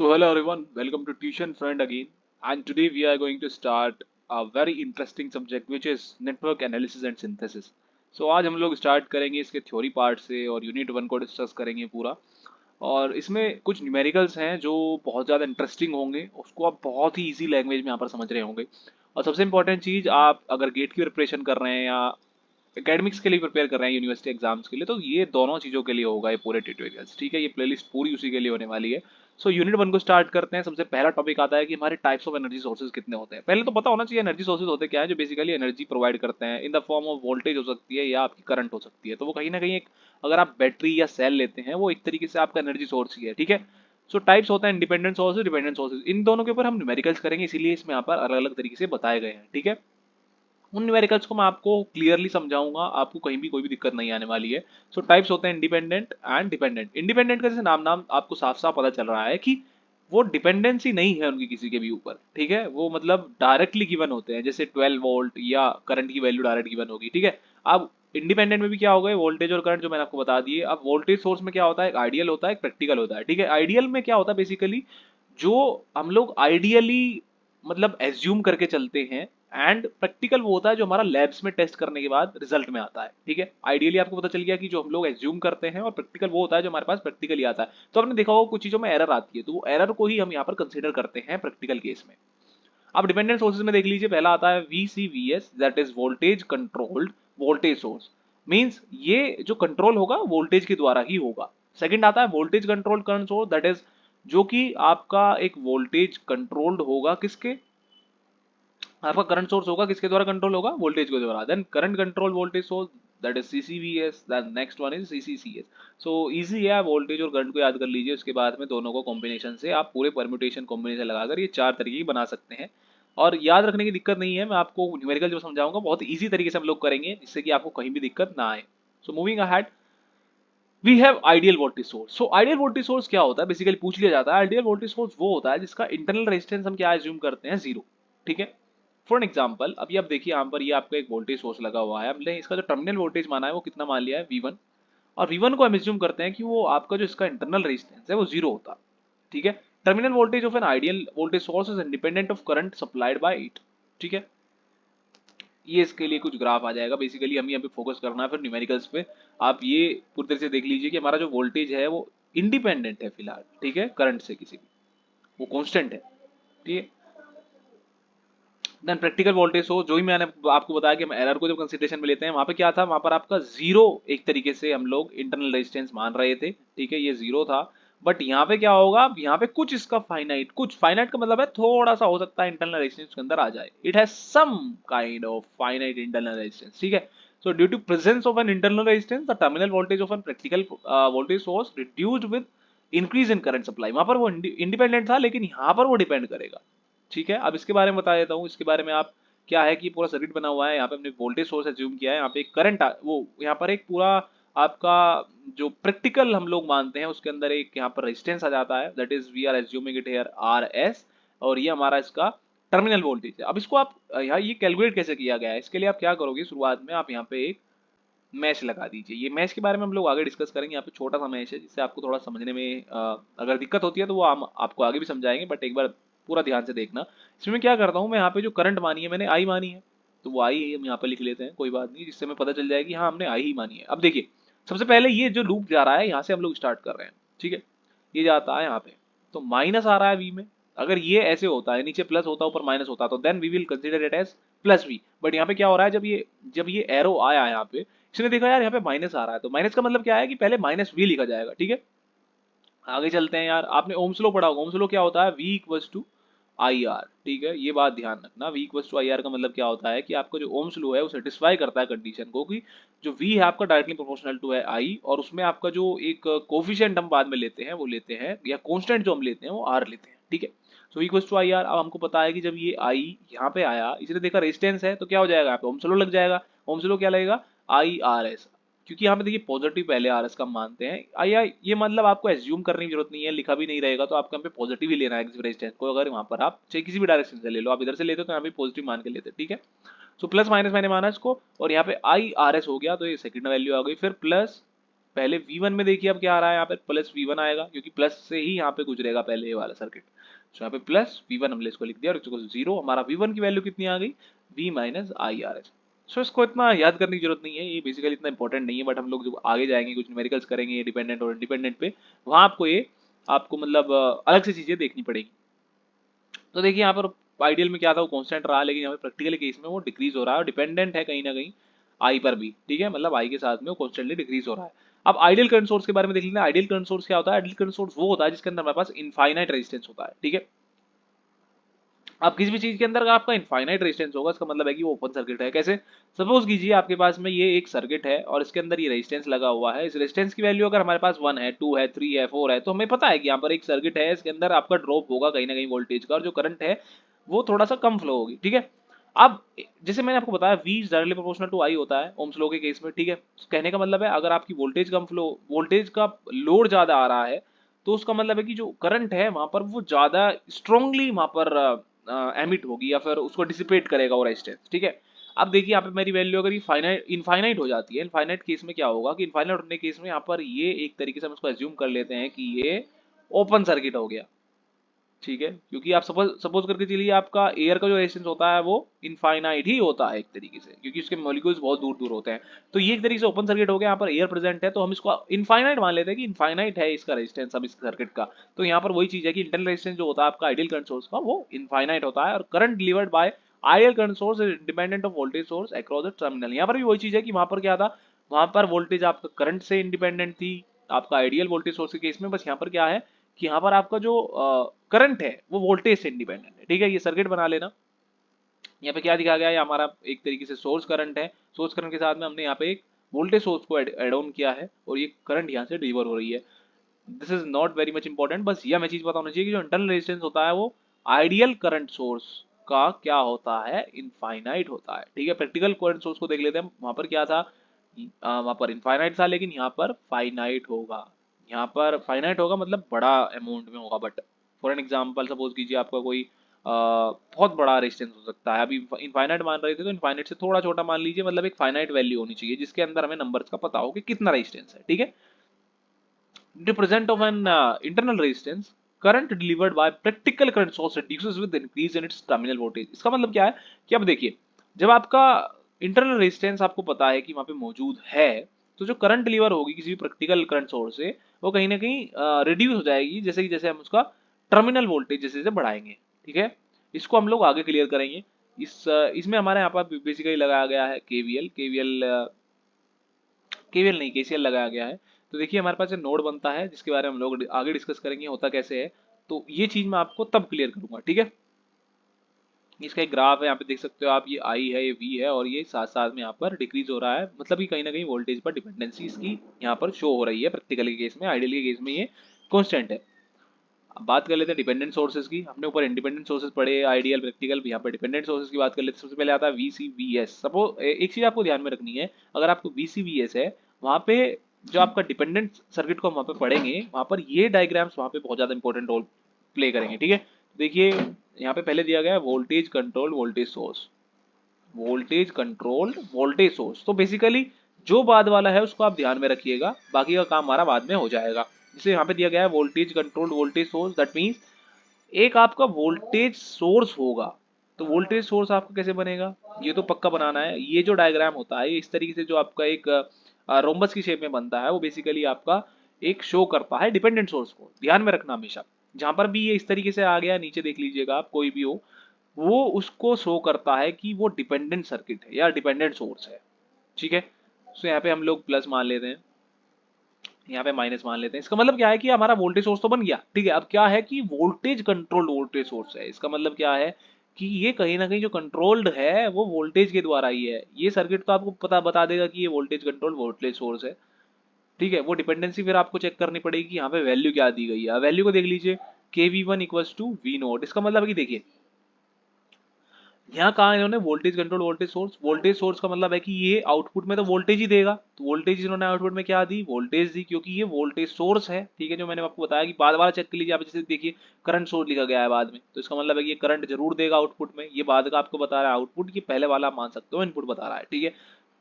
So hello everyone, welcome to Tuition Friend again. And today we are going to start a very interesting subject which is network analysis and synthesis. So आज हम लोग start करेंगे इसके theory part से और unit one को discuss करेंगे पूरा। और इसमें कुछ न्यूमेरिकल्स हैं जो बहुत ज़्यादा इंटरेस्टिंग होंगे, उसको आप बहुत ही इजी लैंग्वेज में यहाँ पर समझ रहे होंगे। और सबसे इंपॉर्टेंट चीज़, आप अगर गेट की प्रिपरेशन कर रहे हैं या एकेडमिक्स के लिए प्रिपेयर कर रहे हैं यूनिवर्सिटी एग्जाम्स के लिए, तो ये दोनों चीज़ों के लिए होगा ये पूरे ट्यूटोरियल्स। ठीक है, ये प्लेलिस्ट पूरी उसी के लिए होने वाली है। सो यूनिट वन को स्टार्ट करते हैं। सबसे पहला टॉपिक आता है कि हमारे टाइप्स ऑफ एनर्जी सोर्सेज कितने होते हैं। पहले तो पता होना चाहिए एनर्जी सोर्सेज होते क्या है, जो बेसिकली एनर्जी प्रोवाइड करते हैं in the form of voltage हो सकती है या आपकी करंट हो सकती है। तो वो कहीं ना कहीं एक, अगर आप बैटरी या सेल लेते हैं, वो एक तरीके से आपका एनर्जी सोर्स ही है। ठीक है, सो टाइप्स होते हैं इंडिपेंडेंट सोर्सेज, डिपेंडेंट सोर्सेज। इन दोनों के ऊपर हम न्यूमेरिकल्स करेंगे, इसीलिए इसमें यहाँ पर अलग अलग तरीके से बताए गए हैं। ठीक है, उन न्यूमेरिकल्स को मैं आपको क्लियरली समझाऊंगा, आपको कहीं भी कोई भी दिक्कत नहीं आने वाली है। सो टाइप्स होते हैं इंडिपेंडेंट एंड डिपेंडेंट। इंडिपेंडेंट का जैसे नाम नाम आपको साफ साफ पता चल रहा है कि वो डिपेंडेंसी नहीं है उनकी किसी के भी ऊपर। ठीक है, वो मतलब डायरेक्टली गिवन होते हैं, जैसे 12 वोल्ट या करंट की वैल्यू डायरेक्ट गिवन होगी। ठीक है, अब इंडिपेंडेंट में भी क्या होगा, वोल्टेज और करंट जो मैंने आपको बता दिए। अब वोल्टेज सोर्स में क्या होता है, एक आइडियल होता है, एक प्रैक्टिकल होता है। ठीक है, आइडियल में क्या होता है, बेसिकली जो हम लोग आइडियली मतलब एज्यूम करके चलते हैं, एंड प्रैक्टिकल वो होता है जो हमारा लैब्स में टेस्ट करने के बाद रिजल्ट में आता है। ठीक है, आइडियली आपको पता चल गया कि जो हम लोग एज्यूम करते हैं, और प्रैक्टिकल वो होता है जो हमारे पास प्रैक्टिकली आता है। तो आपने देखा होगा कुछ चीजों में एरर आती है, तो वो एरर को ही हम यहाँ पर कंसिडर करते हैं प्रैक्टिकल केस में। अब डिपेंडेंट सोर्सेज में देख लीजिए, पहला आता है VCVS, that is voltage controlled voltage source. Means ये जो कंट्रोल होगा वोल्टेज के द्वारा ही होगा। सेकंड आता है voltage controlled current source, that is जो कि आपका एक वोल्टेज कंट्रोल्ड होगा, किसके, आपका करंट सोर्स होगा किसके द्वारा कंट्रोल होगा, वोल्टेज के द्वारा। Then current control voltage source, that is CCVS, then next one is CCCS। So easy है, वोल्टेज और करंट को याद कर लीजिए, उसके बाद में दोनों को कॉम्बिनेशन से आप पूरे परम्यूटेशन कॉम्बिनेशन लगाकर ये चार तरीके की बना सकते हैं। और याद रखने की दिक्कत नहीं है, मैं आपको न्यूमेरिकल जो समझाऊंगा बहुत इजी तरीके से हम लोग करेंगे, जिससे कि आपको कहीं भी दिक्कत ना आए। So moving ahead, we have ideal voltage source. So ideal voltage source क्या होता है, बेसिकली पूछ लिया जाता है। आइडियल वोल्टेज सोर्स वो होता है जिसका इंटरनल रेजिस्टेंस हम क्या एज्यूम करते हैं, जीरो। ठीक है, फॉर एग्जाम्पल अभी आप देखिए यहाँ पर ये आपका एक वोल्टेज सोर्स लगा हुआ है, हमने इसका जो टर्मिनल वोल्टेज माना है वो कितना मान लिया है, V1। और V1 को हम एज्यूम करते हैं कि वो आपका जो इसका इंटरनल रेजिस्टेंस है वो जीरो होता है। ठीक है, terminal voltage of an ideal voltage source is independent of current supplied by it. ठीक है, ये इसके लिए कुछ ग्राफ आ जाएगा, बेसिकली हमें यहाँ पे फोकस करना है फिर न्यूमेरिकल्स पे। आप ये पूरी तरह से देख लीजिए कि हमारा जो वोल्टेज है वो इंडिपेंडेंट है फिलहाल। ठीक है, करंट से किसी भी, वो कांस्टेंट है। ठीक है, देन प्रैक्टिकल वोल्टेज सोर्स, जो ही मैंने आपको बताया कि हम एरर को जब कंसिडरेशन में लेते हैं, वहां पे क्या था, वहां पर आपका जीरो एक तरीके से हम लोग इंटरनल रेजिस्टेंस मान रहे थे। ठीक है, ये जीरो था। बट यहाँ पे क्या होगा, यहाँ पे कुछ इसका फाइनाइट, कुछ फाइनाइट का मतलब है थोड़ा सा हो सकता है इंटरनल रेजिस्टेंस के अंदर आ जाए, it has some kind of finite internal resistance. ठीक है, so due to presence of an internal resistance, the terminal voltage of a practical voltage source reduced with increase in current supply। वहां पर वो independent था, लेकिन यहाँ पर वो डिपेंड करेगा। ठीक है, अब इसके बारे में बता देता हूँ। इसके बारे में आप क्या है कि पूरा सर्किट बना हुआ है, यहाँ पे हमने वोल्टेज सोर्स एज्यूम किया है, यहाँ पे एक करंट वो यहाँ पर एक पूरा आपका जो प्रैक्टिकल हम लोग मानते हैं उसके अंदर एक यहाँ पर रेजिस्टेंस आ जाता है, that is we are assuming it here RS। और ये हमारा इसका टर्मिनल वोल्टेज है। अब इसको आप यहाँ ये कैलकुलेट कैसे किया गया है, इसके लिए आप क्या करोगे, शुरुआत में आप यहाँ पे एक मैश लगा दीजिए। ये मैश के बारे में हम लोग आगे डिस्कस करेंगे, यहाँ पे छोटा सा मैश है जिससे आपको थोड़ा समझने में अगर दिक्कत होती है तो वो हम आपको आगे भी समझाएंगे, बट एक बार पूरा ध्यान से देखना। इसमें मैं क्या करता हूँ, मैं यहाँ पे जो करंट मानी है मैंने आई मानी है, तो वो आई हम यहाँ पे लिख लेते हैं, कोई बात नहीं, जिससे हमें पता चल जाएगी हाँ हमने आई ही मानी है। अब देखिए, सबसे पहले ये जो लूप जा रहा है यहाँ से हम लोग स्टार्ट कर रहे हैं। ठीक है, ये जाता है यहाँ पे, तो माइनस आ रहा है V में। अगर ये ऐसे होता है, नीचे प्लस होता ऊपर माइनस होता, तो then we will consider it as plus V। But यहाँ पे क्या हो रहा है, जब ये एरो आया यहाँ पे, इसने देखा यार यहाँ पे माइनस आ रहा है, तो माइनस का मतलब क्या है कि पहले माइनस V लिखा जाएगा। ठीक है, आगे चलते हैं यार, आपने ओम्स लॉ पढ़ा होगा। ओम्स लॉ क्या होता है, V इक्वल्स टू IR। ठीक है, ये बात ध्यान रखना, V इक्वल्स टू IR का मतलब क्या होता है कि आपका जो ओम्स लॉ है वो सेटिस्फाई करता है कंडीशन को कि जो V है आपका डायरेक्टली प्रोपोर्शनल टू है I, और उसमें आपका जो एक कोफिशिएंट हम बाद में लेते हैं वो लेते हैं, या कांस्टेंट जो हम लेते हैं वो R लेते हैं। ठीक है, सो V इक्वल्स टू IR। अब हमको पता है कि जब ये I यहाँ पे आया, इसने देखा रेजिस्टेंस है, तो क्या हो जाएगा, यहाँ पे ओम्स लॉ लग जाएगा। ओम्स लॉ क्या लगेगा, IRS, क्योंकि यहाँ पे देखिए पॉजिटिव पहले RS का हम मानते हैं। या ये मतलब आपको एज्यूम करने की जरूरत नहीं है, लिखा भी नहीं रहेगा, तो आपको यहाँ पे पॉजिटिव ही लेना है रेजिस्टेंस को। अगर वहाँ पर आप चाहे किसी भी डायरेक्शन से ले लो, आप इधर से लेते हो तो यहाँ पे पॉजिटिव मान के लेते। ठीक है, सो प्लस माइनस मैंने माना इसको, और यहाँ पे IRS हो गया, तो ये सेकंड वैल्यू आ गई। फिर प्लस पहले V1 में देखिए अब क्या आ रहा है, यहाँ पे प्लस V1 आएगा क्योंकि प्लस से ही यहाँ पे गुजरेगा पहले ये वाला सर्किट। तो यहाँ पे प्लस V1 हमने इसको लिख दिया और इसको 0, हमारा V1 की वैल्यू कितनी आ गई, V minus I R H. So इसको इतना याद करने की जरूरत नहीं है, ये बेसिकली इतना इंपॉर्टेंट नहीं है, बट हम लोग जब आगे जाएंगे कुछ न्यूमेरिकल्स करेंगे डिपेंडेंट और इंडिपेंडेंट पे, वहाँ आपको ये आपको मतलब अलग से चीजें देखनी पड़ेगी। तो देखिए यहाँ पर आइडियल में क्या था, वो कांस्टेंट रहा, लेकिन यहाँ पे प्रैक्टिकल केस में वो डिक्रीज हो रहा है और डिपेंडेंट है कहीं ना कहीं आई पर भी, ठीक है, मतलब आई के साथ में वो कॉन्स्टेंटली डिक्रीज हो रहा है। अब आइडियल करंट सोर्स के बारे में देख लेते हैं। आइडियल करंट सोर्स क्या होता है, आइडियल करंट सोर्स वो होता है जिसके अंदर हमारे पास इनफाइनाइट रेजिस्टेंस होता है, ठीक है। अब किसी भी चीज के अंदर अगर आपका इनफाइनाइट रेजिस्टेंस होगा, इसका मतलब है कि वो ओपन सर्किट है। कैसे, सपोज कीजिए आपके पास में ये एक सर्किट है और इसके अंदर ये रेजिस्टेंस लगा हुआ है। इस रेजिस्टेंस की वैल्यू अगर हमारे पास 1 है, 2 है, 3 है, 4 है, तो हमें पता है कि यहाँ पर एक सर्किट है, इसके अंदर आपका ड्रॉप होगा कहीं ना कहीं वोल्टेज का, और जो करंट है वो थोड़ा सा कम फ्लो होगी, ठीक है। अब जैसे मैंने आपको बताया V is directly proportional to I होता है ओम्स लॉ के केस में, ठीक है। कहने का मतलब है अगर आपकी वोल्टेज कम फ्लो, वोल्टेज का लोड ज्यादा आ रहा है, तो उसका मतलब है कि जो करंट है वहां पर वो ज्यादा स्ट्रांगली वहां पर एमिट होगी या फिर उसको डिसिपेट करेगा वो रेजिस्टेंस, ठीक है। अब देखिए यहाँ पे मेरी वैल्यू अगर ये फाइनाइट इनफाइनाइट हो जाती है, इनफाइनाइट केस में क्या होगा कि इनफाइनाइट होने केस में यहाँ पर ये एक तरीके से हम इसको एज्यूम कर लेते हैं कि ये ओपन सर्किट हो गया, ठीक है, क्योंकि आप सपोज सपोज करके चलिए आपका एयर का जो रेजिस्टेंस होता है वो इनफाइनाइट ही होता है एक तरीके से, क्योंकि उसके मॉलिक्यूल्स बहुत दूर दूर होते हैं। तो ये एक तरीके से ओपन सर्किट हो गया, यहाँ पर एयर प्रेजेंट है तो हम इसको इनफाइनाइट मान लेते हैं कि इनफाइनाइट है इसका रेजिस्टेंस अब इस सर्किट का। तो यहाँ पर वही चीज है कि इंटरनल रेजिस्टेंस जो होता है आपका आइडियल करंट सोर्स का वो इनफाइनाइट होता है, और current delivered by ideal current source is independent of voltage source across the terminal. यहाँ पर भी वही चीज है कि वहां पर क्या था, वहां पर वोल्टेज आपका करंट से इंडिपेंडेंट थी आपका आइडियल वोल्टेज सोर्स के केस में, बस यहाँ पर क्या है कि यहाँ पर आपका जो करंट है वो वोल्टेज से इंडिपेंडेंट है, ठीक है। ये सर्किट बना लेना। यहाँ पे क्या दिखा गया है, हमारा एक तरीके से सोर्स करंट है, सोर्स करंट के साथ में हमने यहाँ पे एक वोल्टेज सोर्स को एड ऑन किया है और ये करंट यहाँ से डिलीवर हो रही है। This is not very much important, बस ये हमें चीज पता होना चाहिए कि जो इंटरनल रेजिस्टेंस होता है वो आइडियल करंट सोर्स का क्या होता है, इनफाइनाइट होता है, ठीक है। प्रैक्टिकल करंट सोर्स को देख लेते हैं, वहां पर क्या था, वहां पर इनफाइनाइट था, लेकिन यहाँ पर फाइनाइट होगा। यहाँ पर फाइनाइट होगा मतलब बड़ा अमाउंट में होगा, but for an example suppose कीजिए आपका कोई बहुत बड़ा रेजिस्टेंस हो सकता है। अभी इनफाइनाइट मान रहे थे तो इनफाइनाइट से थोड़ा छोटा मान लीजिए, मतलब एक फाइनाइट वैल्यू होनी चाहिए जिसके अंदर हमें नंबर्स का पता हो कि कितना रेजिस्टेंस है, ठीक है। Represent of an internal resistance, current delivered by practical current source reduces with increase in its terminal voltage। इसका मतलब क्या है कि अब देखिए जब आपका इंटरनल रेजिस्टेंस आपको पता है कि वहां पे मौजूद है, तो जो करंट डिलीवर होगी किसी भी प्रैक्टिकल करंट सोर्स से वो कहीं ना कहीं रिड्यूस हो जाएगी, जैसे कि जैसे हम उसका टर्मिनल वोल्टेज जैसे जैसे बढ़ाएंगे, ठीक है। इसको हम लोग आगे क्लियर करेंगे। इसमें हमारे यहाँ पर बेसिकली लगाया गया है केवीएल, केवीएल नहीं केसीएल लगाया गया है। तो देखिए हमारे पास एक नोड बनता है जिसके बारे में हम लोग आगे डिस्कस करेंगे होता कैसे है, तो ये चीज मैं आपको तब क्लियर करूंगा, ठीक है। इसका एक ग्राफ है, यहाँ पे देख सकते हो आप, ये आई है, ये वी है, और ये साथ साथ में यहाँ पर डिक्रीज हो रहा है, मतलब कि कहीं ना कहीं वोल्टेज पर डिपेंडेंसी इसकी यहाँ पर शो हो रही है। प्रैक्टिकल के केस में, आइडियल के केस में ये कॉन्स्टेंट है। अब बात कर लेते हैं डिपेंडेंट सोर्सेज की। हमने ऊपर इंडिपेंडेंट सोर्सेज पढ़े, आइडियल प्रैक्टिकल, यहाँ पर डिपेंडेंट सोर्सेज की बात कर लेते हैं। सबसे पहले आता है VCVS। सपोज एक चीज आपको ध्यान में रखनी है, अगर आपको VCVS है वहां पे जो आपका डिपेंडेंट सर्किट को हम वहां पे पढ़ेंगे, वहां पर ये डायग्राम्स वहां पे बहुत ज्यादा इंपॉर्टेंट रोल प्ले करेंगे, ठीक है। देखिए यहाँ पे पहले दिया गया है voltage control voltage source, voltage controlled voltage source. तो बेसिकली जो बाद वाला है उसको आप ध्यान में रखिएगा, बाकी का काम हमारा बाद में हो जाएगा। जैसे यहाँ पे दिया गया है voltage controlled voltage source, that means एक आपका वोल्टेज सोर्स होगा। तो वोल्टेज सोर्स आपका कैसे बनेगा, ये तो पक्का बनाना है। ये जो डायग्राम होता है इस तरीके से जो आपका एक रोम्बस की शेप में बनता है, वो बेसिकली आपका एक शो करता है डिपेंडेंट सोर्स को। ध्यान में रखना हमेशा, जहां पर भी ये इस तरीके से आ गया, नीचे देख लीजिएगा आप, कोई भी हो, वो उसको शो करता है कि वो डिपेंडेंट सर्किट है या डिपेंडेंट सोर्स है, ठीक है। सो यहाँ पे हम लोग प्लस मान लेते हैं, यहाँ पे माइनस मान लेते हैं। इसका मतलब क्या है कि हमारा वोल्टेज सोर्स तो बन गया, ठीक है। अब क्या है कि वोल्टेज कंट्रोल्ड वोल्टेज सोर्स है। इसका मतलब क्या है कि ये कहीं ना कहीं जो कंट्रोल्ड है वो वोल्टेज के द्वारा ही है। ये सर्किट तो आपको पता बता देगा कि ये वोल्टेज कंट्रोल्ड वोल्टेज सोर्स है, ठीक है। वो डिपेंडेंसी फिर आपको चेक करनी पड़ेगी, यहाँ पे वैल्यू क्या दी गई है। वैल्यू को देख लीजिए, के V one equals to V naught. इसका मतलब है कि देखिए यहाँ कहा इन्होंने वोल्टेज कंट्रोल वोल्टेज सोर्स का मतलब है कि ये आउटपुट में तो वोल्टेज ही देगा। तो वोल्टेज इन्होंने आउटपुट में क्या दी, वोल्टेज दी, क्योंकि ये वोल्टेज सोर्स है, ठीक है। जो मैंने आपको बताया कि बाद वाला चेक कर लीजिए आप, जैसे देखिए करंट सोर्स लिखा गया है बाद में, तो इसका मतलब है कि ये करंट जरूर देगा आउटपुट में। ये बाद का आपको बता रहा है आउटपुट, ये पहले वाला आप मान सकते हो इनपुट बता रहा है, ठीक है।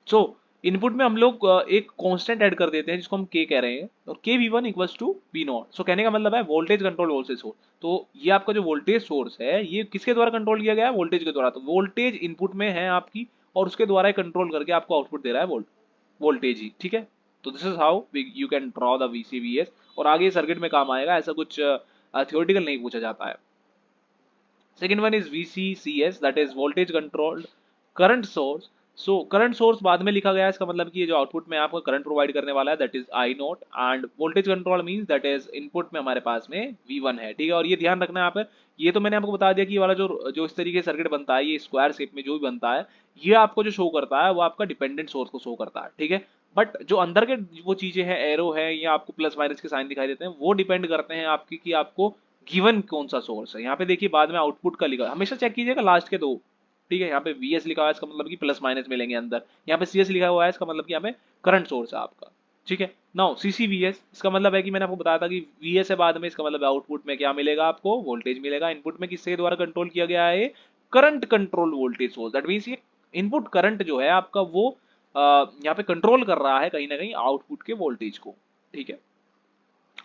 सो इनपुट में हम लोग एक कांस्टेंट ऐड कर देते हैं जिसको हम के कह रहे हैं, और के V one equals to V naught. So कहने का मतलब है वोल्टेज कंट्रोल वोल्टेज सोर्स। तो ये आपका जो वोल्टेज सोर्स है ये किसके द्वारा कंट्रोल किया गया है? वोल्टेज के द्वारा। तो वोल्टेज इनपुट में है आपकी, और उसके द्वारा ही कंट्रोल करके आपको आउटपुट दे रहा है वोल्टेज ही, ठीक है। तो this is how you can draw the VCVS, और आगे सर्किट में काम आएगा, ऐसा कुछ थियोरेटिकल नहीं पूछा जाता है। Second one is VCCS, that is voltage controlled current source. So current source बाद में लिखा गया है, इसका मतलब कि ये जो आउटपुट में आपको करंट प्रोवाइड करने वाला है that is I not, end voltage control means that is input में हमारे पास में V1 है, ठीक है। और ये ध्यान रखना है यहाँ पे, ये तो मैंने आपको बता दिया कि ये वाला जो जो इस तरीके से सर्किट बनता है, ये स्क्वायर शेप में जो भी बनता है, ये आपको जो शो करता है वो आपका डिपेंडेंट सोर्स को शो करता है, ठीक है। बट जो अंदर के वो चीजें हैं, एरो है या आपको प्लस माइनस के साइन दिखाई देते हैं, वो डिपेंड करते हैं आपकी कि आपको गिवन कौन सा सोर्स है। यहाँ पे देखिए बाद में आउटपुट का लिखा, हमेशा चेक कीजिएगा लास्ट के दो, ठीक है। यहाँ पे वी एस लिखा हुआ है, इसका मतलब कि प्लस माइनस मिलेंगे अंदर। यहाँ पे सी एस लिखा हुआ है, इसका मतलब कि यहाँ पे करंट सोर्स है आपका, ठीक है। नाउ सी सी वी एस, इसका मतलब है कि मैंने आपको बताया था कि वी एस है बाद में, इसका मतलब आउटपुट में क्या मिलेगा आपको? वोल्टेज मिलेगा। इनपुट में किसके द्वारा कंट्रोल किया गया है? Current control voltage source. That means ये इनपुट करंट जो है आपका वो यहाँ पे कंट्रोल कर रहा है कहीं ना कहीं आउटपुट के वोल्टेज को, ठीक है।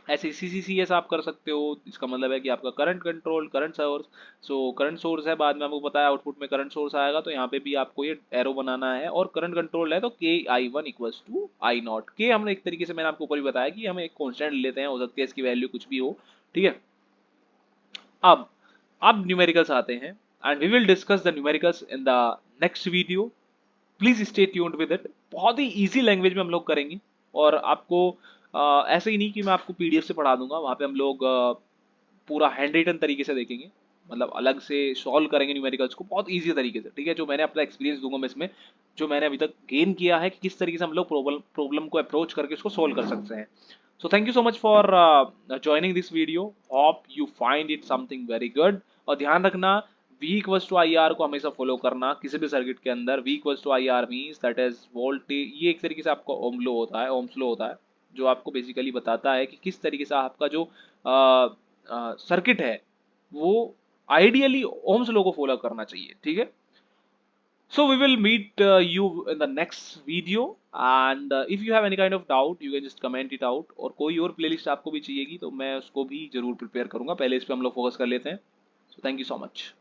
ऐसे CCCS आप कर सकते हो, इसका मतलब है कि आपका current control current source. So current source है, बाद में आपको पता है आउटपुट में करंट सोर्स आएगा, तो यहाँ पे भी आपको ये एरो बनाना है। और करंट कंट्रोल है तो के I one equals to I naught. के हमने एक तरीके से, मैंने आपको ऊपर भी बताया कि हम एक कॉन्स्टेंट लेते हैं, हो सकती है इसकी वैल्यू कुछ भी हो, ठीक है। अब न्यूमेरिकल्स आते हैं, and we will discuss the numericals in the next video. Please stay tuned with it. बहुत ही इजी लैंग्वेज में हम लोग करेंगे, और आपको ऐसे ही नहीं कि मैं आपको पीडीएफ से पढ़ा दूंगा, वहाँ पे हम लोग पूरा हैंड रिटन तरीके से देखेंगे, मतलब अलग से सॉल्व करेंगे न्यूमेरिकल्स को बहुत इजी तरीके से, ठीक है। जो मैंने अपना एक्सपीरियंस दूंगा मैं इसमें, जो मैंने अभी तक गेन किया है कि किस तरीके से हम लोग प्रॉब्लम को अप्रोच करके उसको सॉल्व कर सकते हैं। So thank you so much for joining this video. Hope you find it something very good. और ध्यान रखना, V equals to I R को हमेशा फॉलो करना किसी भी सर्किट के अंदर। V equals to I R means that is voltage, ये एक तरीके से आपका ओम लो होता है, ओम्स लो होता है, जो आपको बेसिकली बताता है कि किस तरीके से आपका जो सर्किट है वो आइडियली ओम्स लो को फॉलो करना चाहिए, ठीक है। So we will meet you in the next video, and if you have any kind of doubt you can just comment it out, और कोई और प्लेलिस्ट आपको भी चाहिएगी तो मैं उसको भी जरूर प्रिपेयर करूंगा। पहले इस पे हम लोग फोकस कर लेते हैं। So thank you so much.